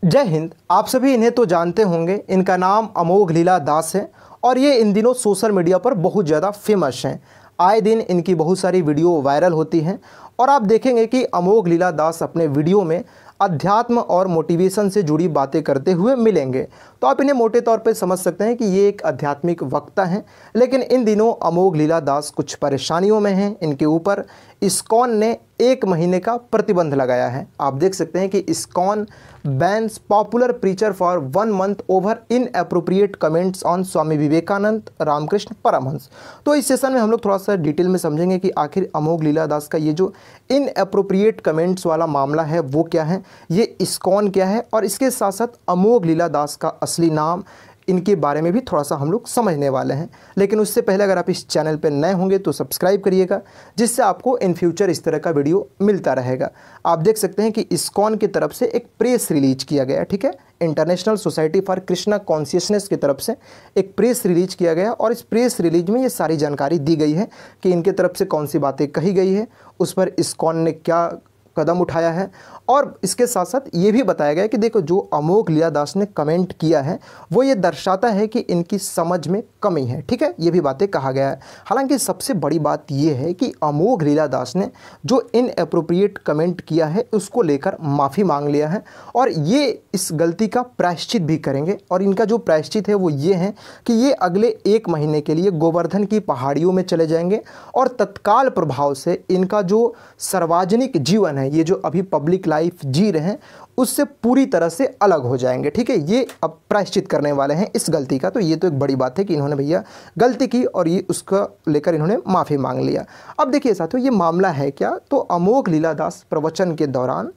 जय हिंद। आप सभी इन्हें तो जानते होंगे, इनका नाम अमोघ लीला दास है और ये इन दिनों सोशल मीडिया पर बहुत ज़्यादा फेमस हैं। आए दिन इनकी बहुत सारी वीडियो वायरल होती हैं और आप देखेंगे कि अमोघ लीला दास अपने वीडियो में अध्यात्म और मोटिवेशन से जुड़ी बातें करते हुए मिलेंगे। तो आप इन्हें मोटे तौर पे समझ सकते हैं कि ये एक आध्यात्मिक वक्ता हैं। लेकिन इन दिनों अमोघ लीला दास कुछ परेशानियों में हैं। इनके ऊपर इस्कॉन ने 1 महीने का प्रतिबंध लगाया है। आप देख सकते हैं कि ISKCON bans popular preacher for 1 month over inappropriate comments on Swami Vivekananda Ramakrishna Paramahamsa. तो इस सेशन में हम लोग थोड़ा सा डिटेल में समझेंगे कि आखिर अमोघ लीला दास का ये जो इनएप्रोप्रिएट कमेंट्स वाला मामला है वो क्या है, ये इस्कॉन क्या है, और इसके साथ साथ अमोघ लीला दास का असली नाम, इनके बारे में भी थोड़ा सा हम लोग समझने वाले हैं। लेकिन उससे पहले अगर आप इस चैनल पर नए होंगे तो सब्सक्राइब करिएगा, जिससे आपको इन फ्यूचर इस तरह का वीडियो मिलता रहेगा। आप देख सकते हैं कि इस्कॉन की तरफ से एक प्रेस रिलीज किया गया, ठीक है, international society for Krishna consciousness की तरफ से एक प्रेस रिलीज किया गया और इस प्रेस रिलीज में ये सारी जानकारी दी गई है कि इनके तरफ से कौन सी बातें कही गई है, उस पर इस्कॉन ने क्या कदम उठाया है। और इसके साथ साथ ये भी बताया गया कि देखो, जो अमोघ लीला दास ने कमेंट किया है वो ये दर्शाता है कि इनकी समझ में कमी है, ठीक है, ये भी बातें कहा गया है। हालांकि सबसे बड़ी बात ये है कि अमोघ लीला दास ने जो इनएप्रोप्रिएट कमेंट किया है उसको लेकर माफ़ी मांग लिया है और ये इस गलती का प्रायश्चित भी करेंगे। और इनका जो प्रायश्चित है वो ये है कि ये अगले 1 महीने के लिए गोवर्धन की पहाड़ियों में चले जाएंगे और तत्काल प्रभाव से इनका जो सार्वजनिक जीवन है, ये जो अभी पब्लिक लाइफ जी रहे हैं, उससे पूरी तरह से अलग हो जाएंगे, ठीक है। ये अब प्रायश्चित करने वाले हैं इस गलती का। तो ये तो एक बड़ी बात है कि इन्होंने भैया गलती की और ये उसका लेकर इन्होंने माफ़ी मांग लिया। अब देखिए साथियों, ये मामला है क्या, तो अमोघ लीला दास प्रवचन के दौरान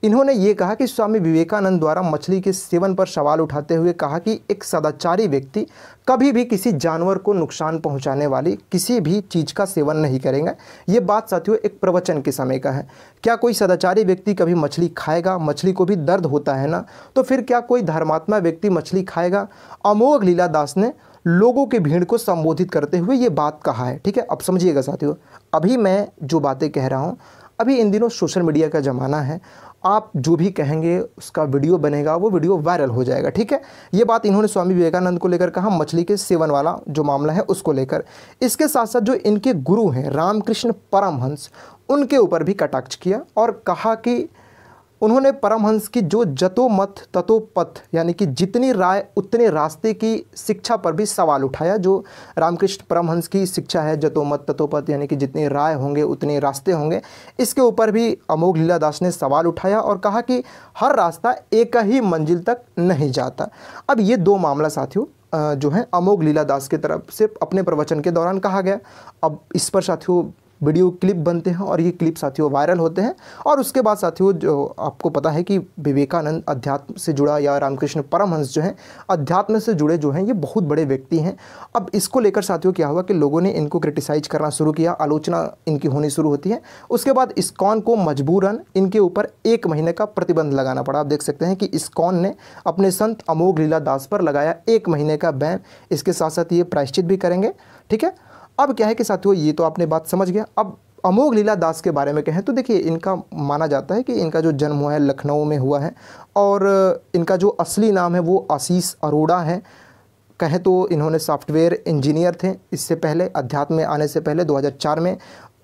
इन्होंने ये कहा कि स्वामी विवेकानंद द्वारा मछली के सेवन पर सवाल उठाते हुए कहा कि एक सदाचारी व्यक्ति कभी भी किसी जानवर को नुकसान पहुंचाने वाली किसी भी चीज़ का सेवन नहीं करेंगे। ये बात साथियों एक प्रवचन के समय का है। क्या कोई सदाचारी व्यक्ति कभी मछली खाएगा? मछली को भी दर्द होता है ना, तो फिर क्या कोई धर्मात्मा व्यक्ति मछली खाएगा? अमोघ लीला दास ने लोगों की भीड़ को संबोधित करते हुए ये बात कहा है, ठीक है। अब समझिएगा साथियों, अभी मैं जो बातें कह रहा हूँ, अभी इन दिनों सोशल मीडिया का ज़माना है, आप जो भी कहेंगे उसका वीडियो बनेगा, वो वीडियो वायरल हो जाएगा, ठीक है। ये बात इन्होंने स्वामी विवेकानंद को लेकर कहा, मछली के सेवन वाला जो मामला है उसको लेकर। इसके साथ साथ जो इनके गुरु हैं रामकृष्ण परमहंस, उनके ऊपर भी कटाक्ष किया और कहा कि उन्होंने परमहंस की जो जतो मत ततो पथ, यानी कि जितनी राय उतने रास्ते की शिक्षा पर भी सवाल उठाया। जो रामकृष्ण परमहंस की शिक्षा है, जतो मत ततो पथ, यानी कि जितनी राय होंगे उतने रास्ते होंगे, इसके ऊपर भी अमोघ लीला दास ने सवाल उठाया और कहा कि हर रास्ता एक ही मंजिल तक नहीं जाता। अब ये 2 मामला साथियों जो है अमोघ लीला दास की तरफ से अपने प्रवचन के दौरान कहा गया। अब इस पर साथियों वीडियो क्लिप बनते हैं और ये क्लिप साथियों वायरल होते हैं। और उसके बाद साथियों जो आपको पता है कि विवेकानंद अध्यात्म से जुड़ा, या रामकृष्ण परमहंस जो हैं अध्यात्म से जुड़े जो हैं, ये बहुत बड़े व्यक्ति हैं। अब इसको लेकर साथियों क्या हुआ कि लोगों ने इनको क्रिटिसाइज करना शुरू किया, आलोचना इनकी होनी शुरू होती है। उसके बाद इस्कॉन को मजबूरन इनके ऊपर 1 महीने का प्रतिबंध लगाना पड़ा। आप देख सकते हैं कि इस्कॉन ने अपने संत अमोघ लीला दास पर लगाया 1 महीने का बैन। इसके साथ साथ ये प्रायश्चित भी करेंगे, ठीक है। अब क्या है कि साथियों, ये तो आपने बात समझ गया। अब अमोघ लीला दास के बारे में कहें तो देखिए, इनका माना जाता है कि इनका जो जन्म हुआ है लखनऊ में हुआ है और इनका जो असली नाम है वो आशीष अरोड़ा है। कहें तो इन्होंने सॉफ्टवेयर इंजीनियर थे इससे पहले, अध्यात्म में आने से पहले 2004 में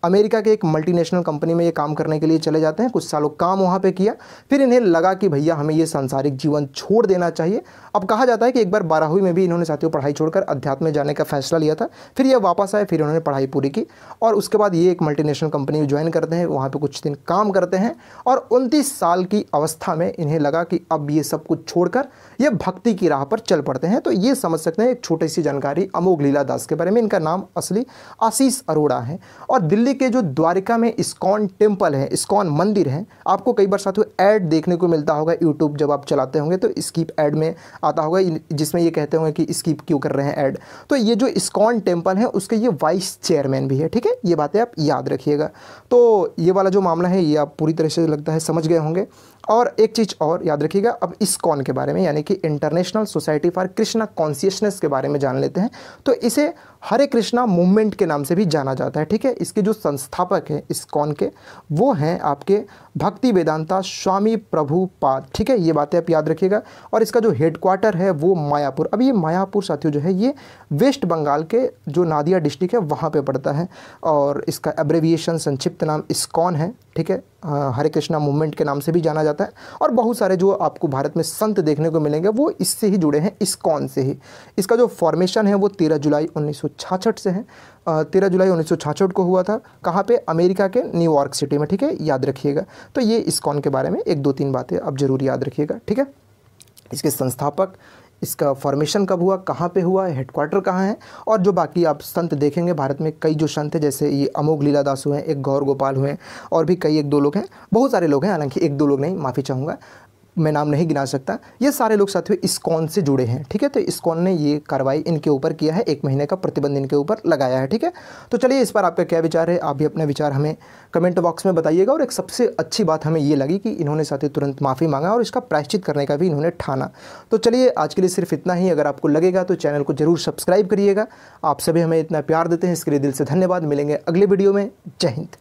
अमेरिका के एक मल्टीनेशनल कंपनी में ये काम करने के लिए चले जाते हैं। कुछ सालों काम वहाँ पे किया, फिर इन्हें लगा कि भैया हमें ये सांसारिक जीवन छोड़ देना चाहिए। अब कहा जाता है कि एक बार 12वीं में भी इन्होंने साथियों पढ़ाई छोड़कर अध्यात्म में जाने का फैसला लिया था। फिर ये वापस आए, फिर उन्होंने पढ़ाई पूरी की और उसके बाद ये एक मल्टीनेशनल कंपनी में ज्वाइन करते हैं, वहाँ पर कुछ दिन काम करते हैं और 29 साल की अवस्था में इन्हें लगा कि अब ये सब कुछ छोड़कर ये भक्ति की राह पर चल पड़ते हैं। तो ये समझ सकते हैं एक छोटी सी जानकारी अमोघ लीला दास के बारे में। इनका नाम असली आशीष अरोड़ा है और दिल्ली के जो द्वारिका में इस्कॉन टेम्पल है, इस्कॉन मंदिर है, आपको कई बार साथियों ऐड देखने को मिलता होगा यूट्यूब जब आप चलाते होंगे तो स्किप ऐड में आता होगा, जिसमें ये कहते होंगे कि स्किप क्यों कर रहे हैं ऐड। तो ये जो इस्कॉन टेम्पल है उसके ये वाइस चेयरमैन भी है, ठीक है। ये बातें आप याद रखिएगा। तो ये वाला जो मामला है ये आप पूरी तरह से लगता है समझ गए होंगे। और एक चीज़ और याद रखिएगा, अब इस्कॉन के बारे में, यानी कि international society for Krishna consciousness के बारे में जान लेते हैं। तो इसे हरे कृष्णा मूवमेंट के नाम से भी जाना जाता है। ठीक है, इसके जो संस्थापक हैं इस्कॉन के, वो हैं आपके भक्ति वेदांता स्वामी प्रभुपाद। ठीक है, ये बातें आप याद रखिएगा। और इसका जो हेडक्वार्टर है वो मायापुर। अब ये मायापुर साथियों जो है ये वेस्ट बंगाल के जो नादिया डिस्ट्रिक्ट है वहाँ पे पड़ता है। और इसका एब्रेविएशन संक्षिप्त नाम इस्कॉन है। ठीक है, हरे कृष्णा मूवमेंट के नाम से भी जाना जाता है। और बहुत सारे जो आपको भारत में संत देखने को मिलेंगे वो इससे ही जुड़े हैं, इस्कॉन से ही। इसका जो फॉर्मेशन है वो 13 जुलाई 1966 से है। 13 जुलाई 1966 को हुआ था। कहाँ पे? अमेरिका के न्यूयॉर्क सिटी में। ठीक है, याद रखिएगा। तो ये इस्कॉन के बारे में 1-2-3 बातें आप जरूर याद रखिएगा। ठीक है, इसके संस्थापक, इसका फॉर्मेशन कब हुआ, कहाँ पे हुआ, हेडक्वार्टर कहाँ है, और जो बाकी आप संत देखेंगे भारत में कई जो संत हैं, जैसे ये अमोघ लीलादास हुए हैं, एक गौर गोपाल हुए हैं, और भी कई 1-2 लोग हैं, बहुत सारे लोग हैं, हालांकि 1-2 लोग नहीं, माफ़ी चाहूँगा, मैं नाम नहीं गिना सकता। ये सारे लोग साथियों इस्कॉन से जुड़े हैं। ठीक है, तो इस्कॉन ने ये कार्रवाई इनके ऊपर किया है, 1 महीने का प्रतिबंध इनके ऊपर लगाया है। ठीक है, तो चलिए इस पर आपका क्या विचार है, आप भी अपने विचार हमें कमेंट बॉक्स में बताइएगा। और एक सबसे अच्छी बात हमें ये लगी कि इन्होंने साथियों तुरंत माफ़ी मांगा और इसका प्रायश्चित करने का भी इन्होंने ठाना। तो चलिए आज के लिए सिर्फ इतना ही। अगर आपको लगेगा तो चैनल को जरूर सब्सक्राइब करिएगा। आप सभी हमें इतना प्यार देते हैं, इसके लिए दिल से धन्यवाद। मिलेंगे अगले वीडियो में। जय हिंद।